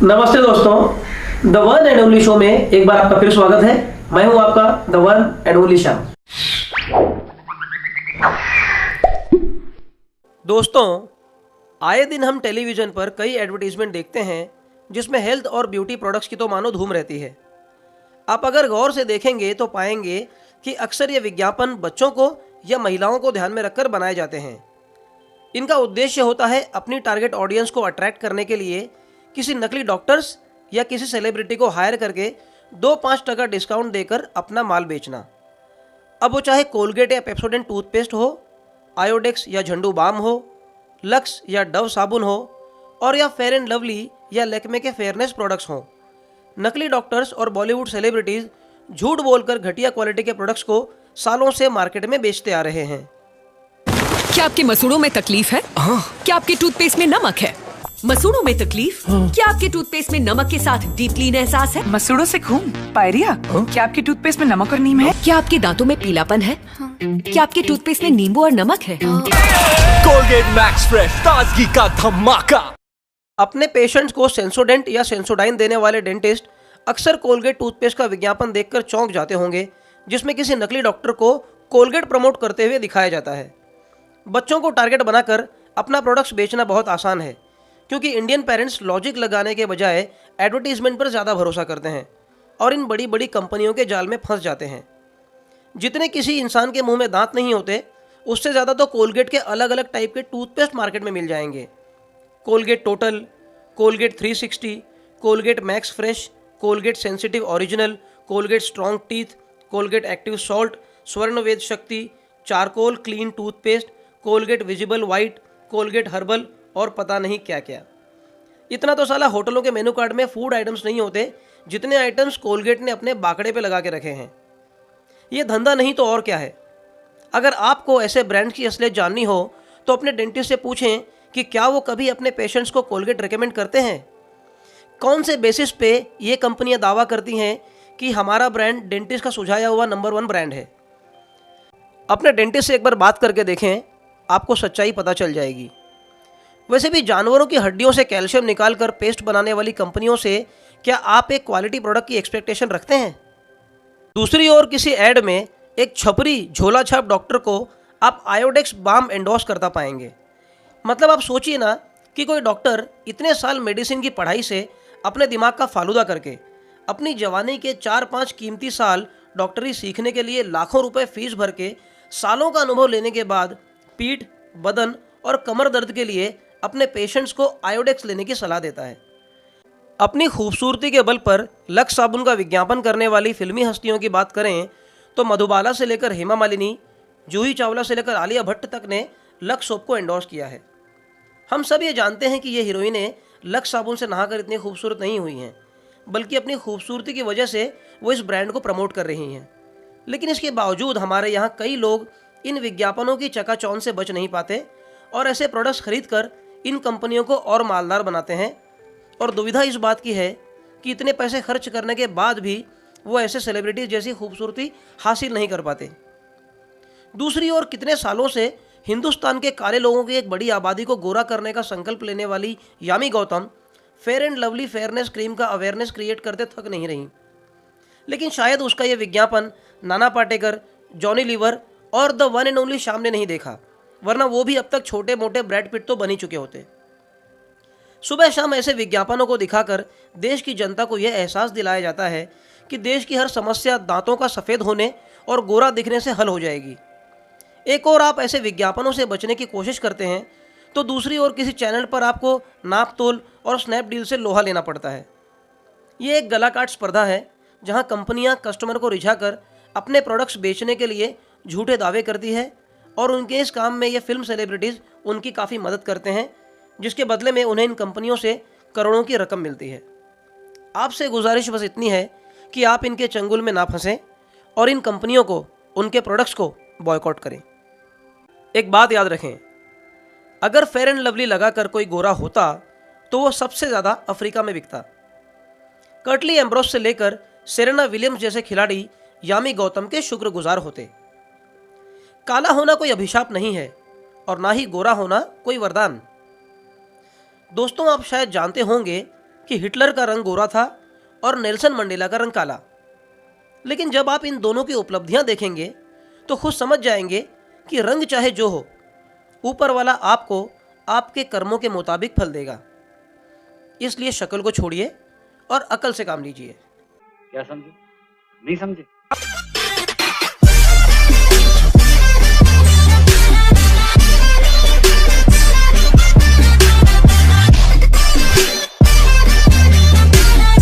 नमस्ते दोस्तों, the one and only show में एक बार आपका फिर स्वागत है। मैं हूं आपका the one and only Shyam. दोस्तों, आए दिन हम टेलीविजन पर कई एडवर्टीजमेंट देखते हैं जिसमें हेल्थ और ब्यूटी प्रोडक्ट्स की तो मानो धूम रहती है। आप अगर गौर से देखेंगे तो पाएंगे कि अक्सर ये विज्ञापन बच्चों को या महिलाओं को ध्यान में रखकर बनाए जाते हैं। इनका उद्देश्य होता है अपनी टारगेट ऑडियंस को अट्रैक्ट करने के लिए किसी नकली डॉक्टर्स या किसी सेलिब्रिटी को हायर करके 2-5% डिस्काउंट देकर अपना माल बेचना। अब वो चाहे कोलगेट या पेप्सोडेंट टूथपेस्ट हो, आयोडेक्स या झंडू बाम हो, लक्स या डव साबुन हो, और या फेयर एंड लवली या लैक्मे के फेयरनेस प्रोडक्ट्स हों। नकली डॉक्टर्स और बॉलीवुड सेलिब्रिटीज झूठ बोलकर घटिया क्वालिटी के प्रोडक्ट्स को सालों से मार्केट में बेचते आ रहे हैं। क्या आपके मसूड़ों में तकलीफ है? क्या आपके टूथपेस्ट में नमक है? मसूड़ों में तकलीफ? क्या आपके टूथपेस्ट में नमक के साथ डीप क्लीन एहसास है? मसूड़ों से खून, पायरिया? क्या आपके टूथपेस्ट में नमक और नीम है? क्या आपके दांतों में पीलापन है? क्या आपके टूथपेस्ट में नींबू और नमक है? कोलगेट मैक्स फ्रेश, ताजगी का धमाका। अपने पेशेंट्स को सेंसोडेंट या सेंसोडाइन देने वाले डेंटिस्ट अक्सर कोलगेट टूथपेस्ट का विज्ञापन देखकर चौंक जाते होंगे, जिसमें किसी नकली डॉक्टर को कोलगेट प्रमोट करते हुए दिखाया जाता है। बच्चों को टारगेट बनाकर अपना प्रोडक्ट्स बेचना बहुत आसान है, क्योंकि इंडियन पेरेंट्स लॉजिक लगाने के बजाय एडवर्टीजमेंट पर ज़्यादा भरोसा करते हैं और इन बड़ी बड़ी कंपनियों के जाल में फंस जाते हैं। जितने किसी इंसान के मुंह में दांत नहीं होते, उससे ज़्यादा तो कोलगेट के अलग अलग टाइप के टूथपेस्ट मार्केट में मिल जाएंगे। Colgate Total, Colgate 360, Colgate Max Fresh, Colgate Sensitive Original, Colgate Strong Teeth, Colgate Active Salt, Swarnved Shakti, charcoal clean toothpaste, Colgate Visible White, Colgate Herbal और पता नहीं क्या क्या। इतना तो साला होटलों के मेनू कार्ड में फूड आइटम्स नहीं होते जितने आइटम्स कोलगेट ने अपने बाकड़े पे लगा के रखे हैं। ये धंधा नहीं तो और क्या है। अगर आपको ऐसे ब्रांड्स की असलियत जाननी हो तो अपने डेंटिस्ट से पूछें कि क्या वो कभी अपने पेशेंट्स को कोलगेट रेकमेंड करते हैं। कौन से बेसिस पे ये कंपनियां दावा करती हैं कि हमारा ब्रांड डेंटिस्ट का सुझाया हुआ नंबर 1 ब्रांड है। अपने डेंटिस्ट से एक बार बात करके देखें, आपको सच्चाई पता चल जाएगी। वैसे भी जानवरों की हड्डियों से कैल्शियम निकालकर पेस्ट बनाने वाली कंपनियों से क्या आप एक क्वालिटी प्रोडक्ट की एक्सपेक्टेशन रखते हैं? दूसरी ओर किसी ऐड में एक छपरी झोला छाप डॉक्टर को आप आयोडेक्स बाम एंडोर्स करता पाएंगे। मतलब आप सोचिए ना कि कोई डॉक्टर इतने साल मेडिसिन की पढ़ाई से अपने दिमाग का फालूदा करके अपनी जवानी के 4-5 कीमती साल डॉक्टरी सीखने के लिए लाखों रुपए फीस भर के सालों का अनुभव लेने के बाद पीठ, बदन और कमर दर्द के लिए अपने पेशेंट्स को आयोडेक्स लेने की सलाह देता है। अपनी खूबसूरती के बल पर लक्स साबुन का विज्ञापन करने वाली फिल्मी हस्तियों की बात करें तो मधुबाला से लेकर हेमा मालिनी, जूही चावला से लेकर आलिया भट्ट तक ने लक्स सोप को एंडोर्स किया है। हम सब ये जानते हैं कि ये हीरोइनें लक्स साबुन से नहाकर इतनी खूबसूरत नहीं हुई हैं, बल्कि अपनी खूबसूरती की वजह से वो इस ब्रांड को प्रमोट कर रही हैं। लेकिन इसके बावजूद हमारे यहाँ कई लोग इन विज्ञापनों की चकाचौंध से बच नहीं पाते और ऐसे प्रोडक्ट्स खरीद कर इन कंपनियों को और मालदार बनाते हैं। और दुविधा इस बात की है कि इतने पैसे खर्च करने के बाद भी वो ऐसे सेलिब्रिटी जैसी खूबसूरती हासिल नहीं कर पाते। दूसरी ओर कितने सालों से हिंदुस्तान के काले लोगों की एक बड़ी आबादी को गोरा करने का संकल्प लेने वाली Yami Gautam Fair and Lovely fairness cream का अवेयरनेस क्रिएट करते थक नहीं रही। लेकिन शायद उसका ये विज्ञापन नाना पाटेकर, जॉनी लीवर और the one and only Shyam ने नहीं देखा, वरना वो भी अब तक छोटे मोटे ब्रैड पिट तो बन ही चुके होते। सुबह शाम ऐसे विज्ञापनों को दिखाकर देश की जनता को यह एहसास दिलाया जाता है कि देश की हर समस्या दांतों का सफ़ेद होने और गोरा दिखने से हल हो जाएगी। एक और आप ऐसे विज्ञापनों से बचने की कोशिश करते हैं तो दूसरी ओर किसी चैनल पर आपको नाप तोल और स्नैपडील से लोहा लेना पड़ता है। ये एक गलाकाट स्पर्धा है जहां कंपनियां कस्टमर को रिझाकर अपने प्रोडक्ट्स बेचने के लिए झूठे दावे करती है और उनके इस काम में ये फिल्म सेलिब्रिटीज़ उनकी काफ़ी मदद करते हैं, जिसके बदले में उन्हें इन कंपनियों से करोड़ों की रकम मिलती है। आपसे गुजारिश बस इतनी है कि आप इनके चंगुल में ना फंसें और इन कंपनियों को, उनके प्रोडक्ट्स को बॉयकॉट करें। एक बात याद रखें, अगर फेयर एंड लवली लगाकर कोई गोरा होता तो वो सबसे ज़्यादा अफ्रीका में बिकता। कर्टली एम्ब्रोस से लेकर सेरेना विलियम्स जैसे खिलाड़ी यामी गौतम के शुक्रगुजार होते। काला होना कोई अभिशाप नहीं है और ना ही गोरा होना कोई वरदान। दोस्तों, आप शायद जानते होंगे कि हिटलर का रंग गोरा था और नेल्सन मंडेला का रंग काला। लेकिन जब आप इन दोनों की उपलब्धियां देखेंगे तो खुद समझ जाएंगे कि रंग चाहे जो हो, ऊपर वाला आपको आपके कर्मों के मुताबिक फल देगा। इसलिए शक्ल को छोड़िए और अकल से काम लीजिए। क्या समझे? नहीं समझे?